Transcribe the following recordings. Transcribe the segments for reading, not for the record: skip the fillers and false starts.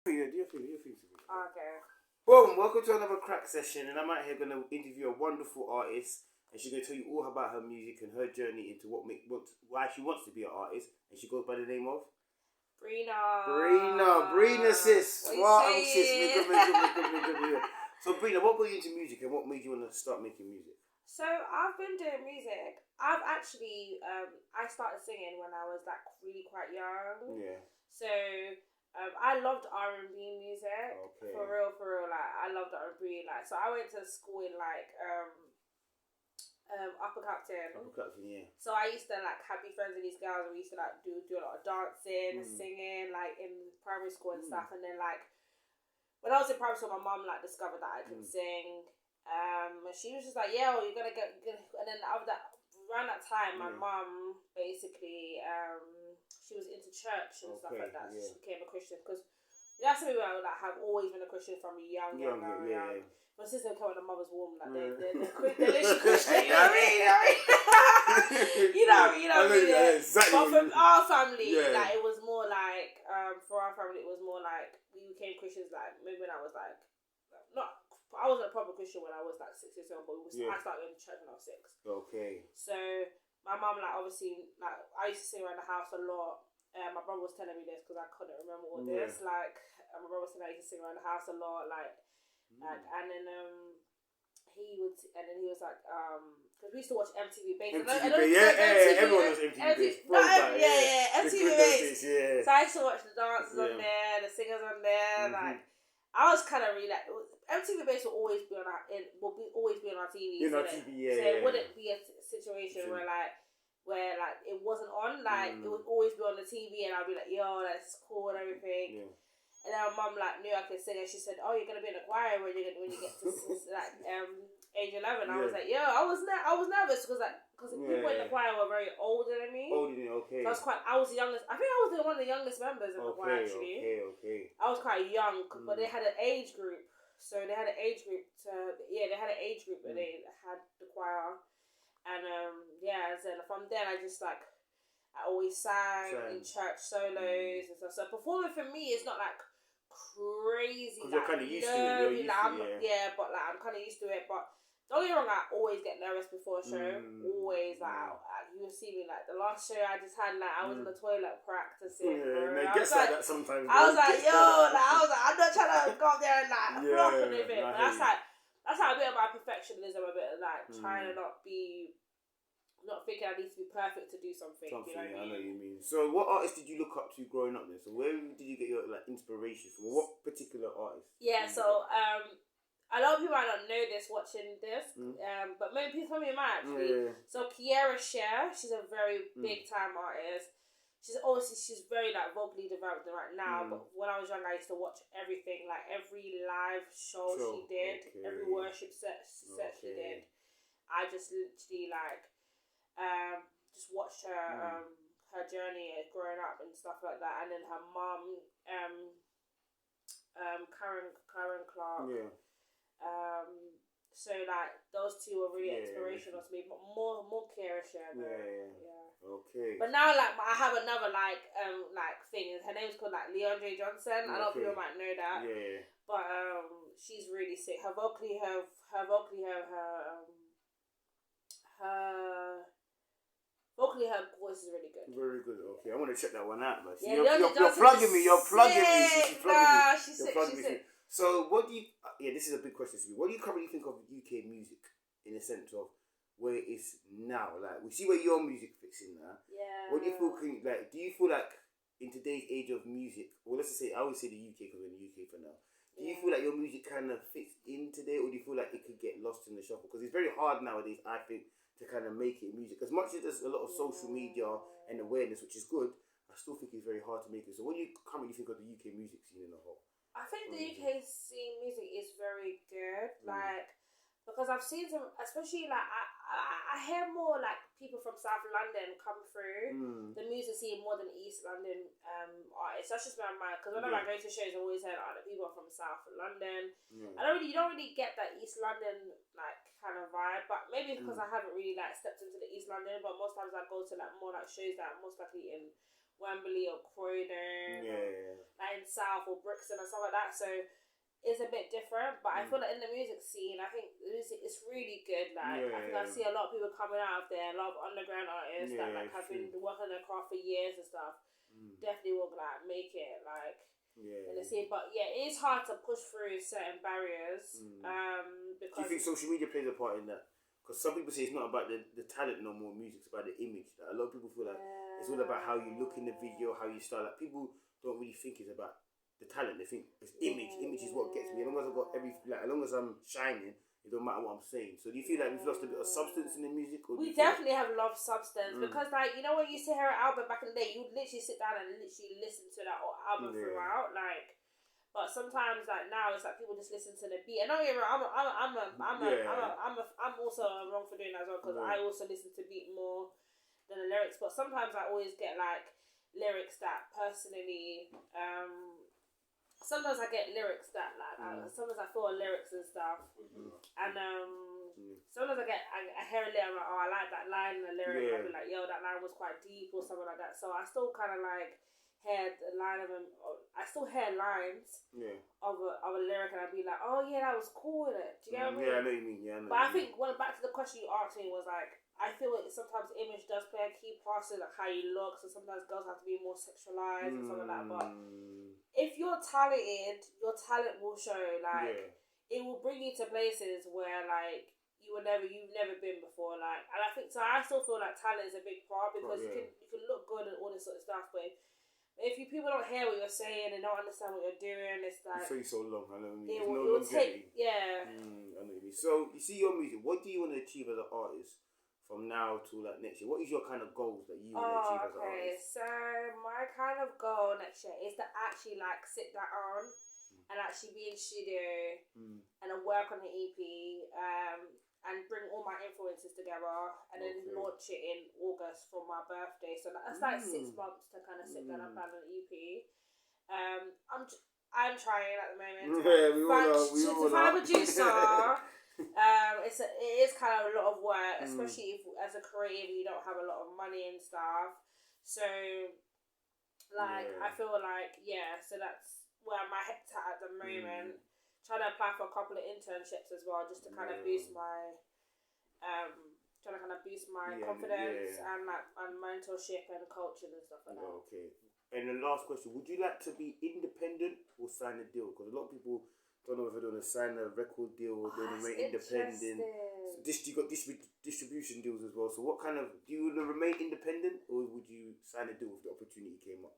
Yeah, do your thing, Okay. Boom, welcome to another crack session, and I'm out here going to interview a wonderful artist, and she's going to tell you all about her music and her journey into why she wants to be an artist, and she goes by the name of Brina sis. Wow, sis, mega. So Brina, what got you into music, and what made you want to start making music? So I've been doing music. I've actually I started singing when I was like really quite young. Yeah. So I loved R&B music. Okay. For real. Like I loved R&B. Like so, I went to school in like Upper Clapton. Yeah. So I used to like have be friends with these girls, and we used to like do a lot of dancing, singing, like in primary school and stuff. And then like when I was in primary school, my mum like discovered that I could sing. She was just like, "Yeah, well, you're gonna get." And then after that, around that time, my mum basically she was into church and stuff like that. So she became a Christian because that's something I like, have always been a Christian from young. My sister came out of the mother's womb, like they're literally Christian. You know what I mean? you know what I mean? Yeah. Exactly. But from our family, like it was more like for our family, it was more like we became Christians like maybe when I was like not. I wasn't a proper Christian when I was like 6 years old, but I started going to church when I was 6. Okay. So my mum, like obviously, like I used to sing around the house a lot. My brother was telling me this because I couldn't remember all this. Like my brother was saying I used to sing around the house a lot, like and then he was like because we used to watch MTV Base. Everyone was MTV Base. MTV Base. So I used to watch the dancers on there, the singers on there, like. I was kind of really like MTV Base will always be on our always be on our TV. So it wouldn't be a situation where it wasn't on. Like it would always be on the TV, and I'd be like, "Yo, that's cool and everything." Yeah. And then my mum like knew I could sing, and she said, "Oh, you're gonna be in a choir when you get to like age 11." I was like, "Yo, I was nervous because people in the choir were very older than me. Okay. So I was the youngest. I think I was one of the youngest members in the choir actually. Okay. I was quite young, but they had an age group. So they had an age group and they had the choir, and so from then I just like I always sang in church solos and stuff. So performing for me is not like crazy. Because you're kind of used to it. But like I'm kind of used to it, but. Don't get me wrong, I always get nervous before a show. Always, like, you will see me, like, the last show I just had, like, I was in the toilet practicing, bro. It gets like that sometimes. I was like, I'm not trying to go up there and, like, flop and everything. But that's like a bit of my perfectionism, a bit of, like, trying to not thinking I need to be perfect to do something. You know what I mean? I know what you mean. So, what artist did you look up to growing up then? So, where did you get your, like, inspiration from? What particular artist? Yeah, so, a lot of people might not know this watching this, but maybe people might actually. So Kiera Cher, she's a very big time artist. She's very like vocally developed right now. But when I was young, I used to watch everything, like every live show she did, every worship set she did. I just literally like just watched her her journey growing up and stuff like that, and then her mum, Karen Clark. Yeah. So like those two were really inspirational to me, but more Kiera Cher. Yeah. Okay. But now like I have another like thing. Her name's called like Leandre Johnson. A lot of people might know that. Yeah. But she's really sick. Her voice is really good. Very good. Okay, I want to check that one out. But you're plugging me. You're plugging me. She's sick. So, what do you? This is a big question to me. What do you currently think of UK music in the sense of where it is now? Like, we see where your music fits in now. Yeah. What do you feel? Do you feel like in today's age of music, or let's just say, I always say the UK because we're in the UK for now. Do you feel like your music kind of fits in today, or do you feel like it could get lost in the shuffle? Because it's very hard nowadays, I think, to kind of make it music. As much as there's a lot of social media and awareness, which is good, I still think it's very hard to make it. So, what do you currently think of the UK music scene in the whole? I think the UK scene music is very good, like because I've seen some, especially like I hear more like people from South London come through the music scene more than East London artists. That's just my mind because whenever I go to shows, I always hear the people from South London. You don't really get that East London like kind of vibe, but maybe because I haven't really like stepped into the East London. But most times I go to like more like shows that are most likely in Wembley or Croydon, or Yeah. like in South or Brixton and stuff like that. So it's a bit different, but I feel like in the music scene, I think the music is really good. Like I think I see a lot of people coming out of there, a lot of underground artists that like have been working on their craft for years and stuff. Definitely will like make it like in the scene. But yeah, it is hard to push through certain barriers. Because Do you think social media plays a part in that? Because some people say it's not about the talent no more. Music's about the image. Like, a lot of people feel like it's all about how you look in the video, how you style. Like people don't really think it's about the talent. They think it's image. Image is what gets me. As long as I've got as long as I'm shining, it don't matter what I'm saying. So do you feel like we've lost a bit of substance in the music? Or we definitely have loved substance because, like, you know, when you used to hear an album back in the day, you'd literally sit down and literally listen to that album throughout. Like, but sometimes, like now, it's like people just listen to the beat. And don't get me wrong, I'm also wrong for doing that as well because I also listen to beat more than the lyrics. But sometimes I always get like lyrics that personally. Sometimes I get lyrics that like sometimes I feel lyrics and stuff, and sometimes I hear a lyric, I'm like, oh, I like that line in the lyric. I'll be like, yo, that line was quite deep or something like that. So I still kind of like hear the line of I still hear lines of a lyric, and I'd be like, oh yeah, that was cool, innit? Do you get what I mean? Yeah, I know what you mean. Yeah, I know. But I think back to the question you asked me was like, I feel like sometimes image does play a key part in like how you look. So sometimes girls have to be more sexualized and stuff like that. But if you're talented, your talent will show. Like it will bring you to places where like you've never been before. Like, and I think so. I still feel like talent is a big part because you can look good and all this sort of stuff, but if people don't hear what you're saying and don't understand what you're doing, it's like it's so long. I know what you mean. It will take. I know what you mean. So you see your music. What do you want to achieve as an artist from now to like next year? What is your kind of goals that you want to achieve as an artist? So my kind of goal next year is to actually like sit down and actually be in studio and work on the EP and bring all my influences together and then launch it in August for my birthday. So that's like 6 months to kind of sit down and plan an EP. I'm trying at the moment to find a producer. It is kind of a lot of work, especially if as a creative you don't have a lot of money and stuff. So like I feel like so that's where my head's at the moment. Trying to apply for a couple of internships as well, just to kind of boost my confidence and like and mentorship and coaching and stuff like that. Okay. And the last question: would you like to be independent or sign a deal? Because a lot of people don't know if they're going to sign a record deal or they're going to remain independent. You got distribution deals as well. So what kind of do you want to remain independent or would you sign a deal if the opportunity came up?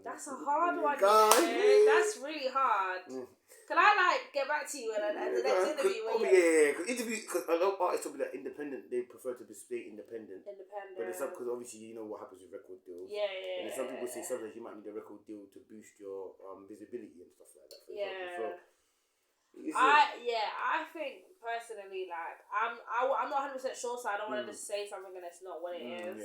That's a hard one. That's really hard. Can I like get back to you at the next interview? Because a lot of artists will be like independent. They prefer to stay independent. But it's up because obviously you know what happens with record deals. And some people say sometimes you might need a record deal to boost your visibility and stuff like that. For example. I think personally, like I'm not 100% sure, so I don't want to just say something and it's not what it is.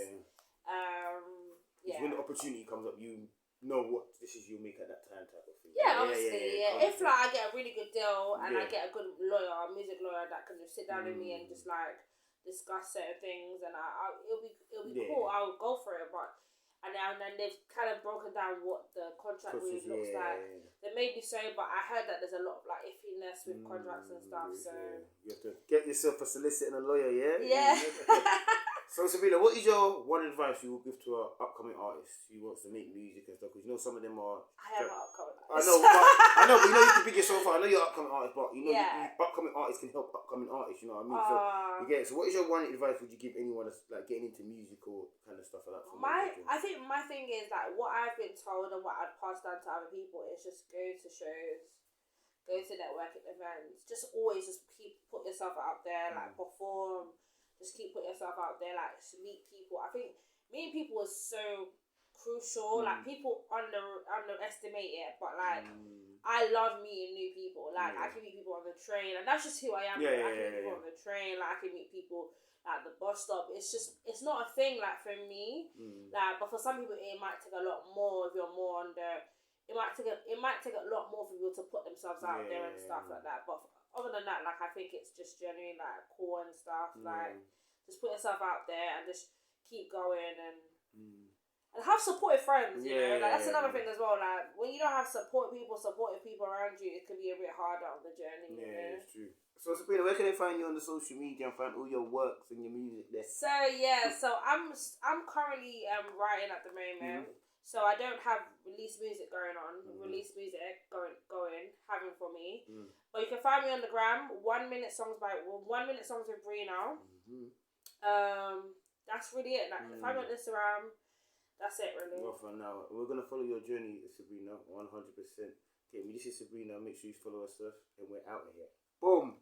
When the opportunity comes up, you know what decision you'll make at that time, type of thing. Obviously. If like I get a really good deal and I get a good lawyer, a music lawyer that can just sit down with me and just like discuss certain things, and it'll be cool. I'll go for it, but. And then they've kind of broken down what the contract really looks like. There may be so, but I heard that there's a lot of like iffiness with contracts and stuff. So you have to get yourself a solicitor and a lawyer, Yeah. So Sabrina, what is your one advice you will give to an upcoming artist who wants to make music and stuff? Because you know some of them are. I am an upcoming artist. I know, but you know you can pick yourself out. I know you're an upcoming artist, but you know upcoming artists can help upcoming artists. You know what I mean? So you get it. So what is your one advice would you give anyone that's like getting into music or kind of stuff like that? I think my thing is like what I've been told and what I'd pass down to other people is just go to shows, go to networking events. Just always put yourself out there, like perform. Just keep putting yourself out there, like meet people. I think meeting people is so crucial. Like people underestimate it, but like I love meeting new people. Like I can meet people on the train, and that's just who I am. I can meet people on the train. Like I can meet people at the bus stop. It's not a thing like for me. Like, but for some people it might take a lot more if you're more on the. It might take a lot more for people to put themselves out there and stuff like that. But other than that, like I think it's just genuinely like cool and stuff. Like just put yourself out there and just keep going and And have supportive friends, you know. Like, that's another Yeah. thing as well. Like, when you don't have supportive people around you, it can be a bit harder on the journey, you know. Yeah, it's true. So Sabrina, where can they find you on the social media and find all your works and your music there? So I'm currently writing at the moment. So I don't have released music going on. Released music going having for me. But you can find me on the gram. 1 minute songs with Brina. That's really it. Like, find me on Instagram. That's it, really. Well, for now, we're gonna follow your journey, Sabrina, 100%. Okay, this is Sabrina. Make sure you follow us, and we're out of here. Boom.